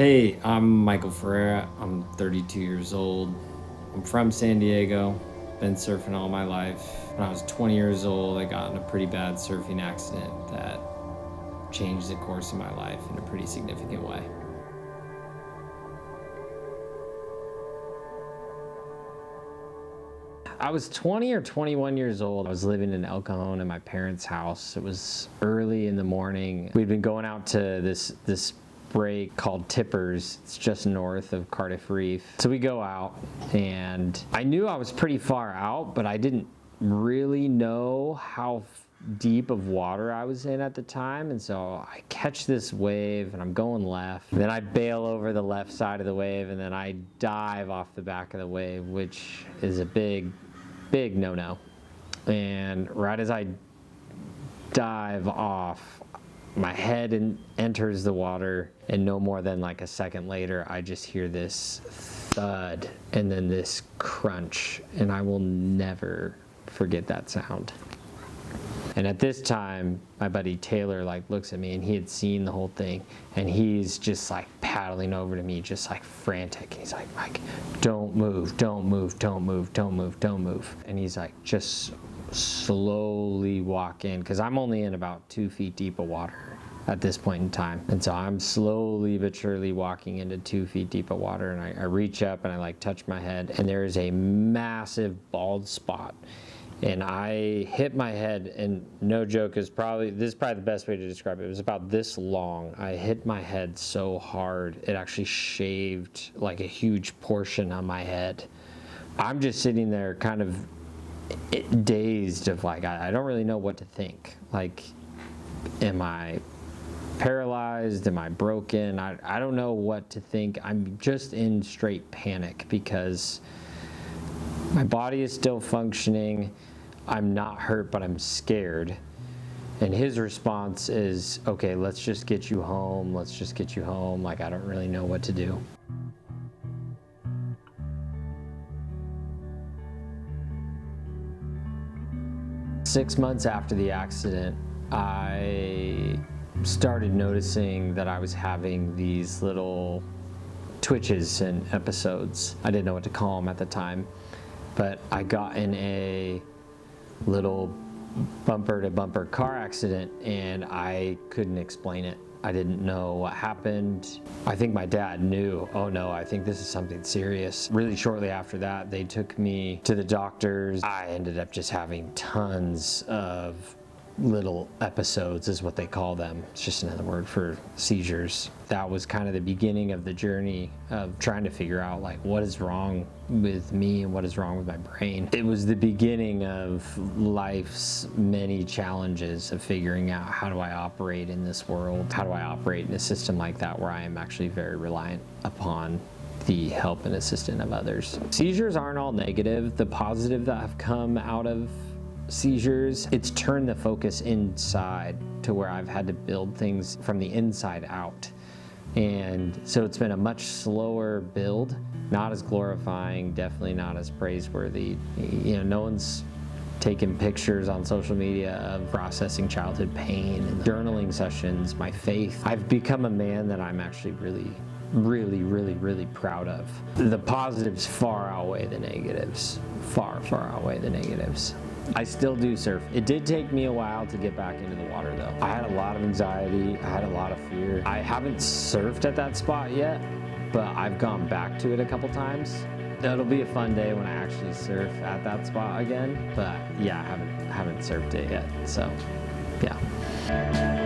Hey, I'm Michael Ferreira. I'm 32 years old. I'm from San Diego. Been surfing all my life. When I was 20 years old, I got in a pretty bad surfing accident that changed the course of my life in a pretty significant way. I was 20 or 21 years old. I was living in El Cajon in my parents' house. It was early in the morning. We'd been going out to this break called Tippers. It's just north of Cardiff Reef. So we go out, and I knew I was pretty far out, but I didn't really know how deep of water I was in at the time. And so I catch this wave and I'm going left. Then I bail over the left side of the wave, and then I dive off the back of the wave, which is a big no-no. And right as I dive off, my head enters the water, and no more than like a second later, I just hear this thud and then this crunch, and I will never forget that sound. And at this time, my buddy Taylor looks at me, and he had seen the whole thing, and he's just like paddling over to me, just like frantic. He's like, "Mike, don't move, don't move, don't move, don't move, don't move." And he's like, "Just slowly walk in," because I'm only in about 2 feet deep of water at this point in time. And so I'm slowly but surely walking into 2 feet deep of water, and I reach up and I touch my head, and there is a massive bald spot. And I hit my head, and no joke, this is probably the best way to describe it. It was about this long. I hit my head so hard, it actually shaved like a huge portion on my head. I'm just sitting there kind of dazed of I don't really know what to think. Am I paralyzed? Am I broken? I don't know what to think. I'm just in straight panic because my body is still functioning. I'm not hurt, but I'm scared. And his response is, "Okay, let's just get you home. Let's just get you home." I don't really know what to do. Six months after the accident, I started noticing that I was having these little twitches and episodes. I didn't know what to call them at the time, but I got in a little bumper-to-bumper car accident, and I couldn't explain it. I didn't know what happened. I think my dad knew. "Oh no, I think this is something serious." Really shortly after that, they took me to the doctors. I ended up just having tons of little episodes, is what they call them. It's just another word for seizures. That was kind of the beginning of the journey of trying to figure out what is wrong with me and what is wrong with my brain. It was the beginning of life's many challenges of figuring out, how do I operate in this world? How do I operate in a system like that where I am actually very reliant upon the help and assistance of others? Seizures aren't all negative. The positive that have come out of seizures, it's turned the focus inside to where I've had to build things from the inside out. And so it's been a much slower build, not as glorifying, definitely not as praiseworthy. No one's taking pictures on social media of processing childhood pain and journaling sessions, my faith. I've become a man that I'm actually really proud of. The positives far outweigh the negatives. Far outweigh the negatives. I still do surf. It did take me a while to get back into the water though. I had a lot of anxiety, I had a lot of fear. I haven't surfed at that spot yet, but I've gone back to it a couple times. It'll be a fun day when I actually surf at that spot again, but yeah, I haven't surfed it yet, so yeah.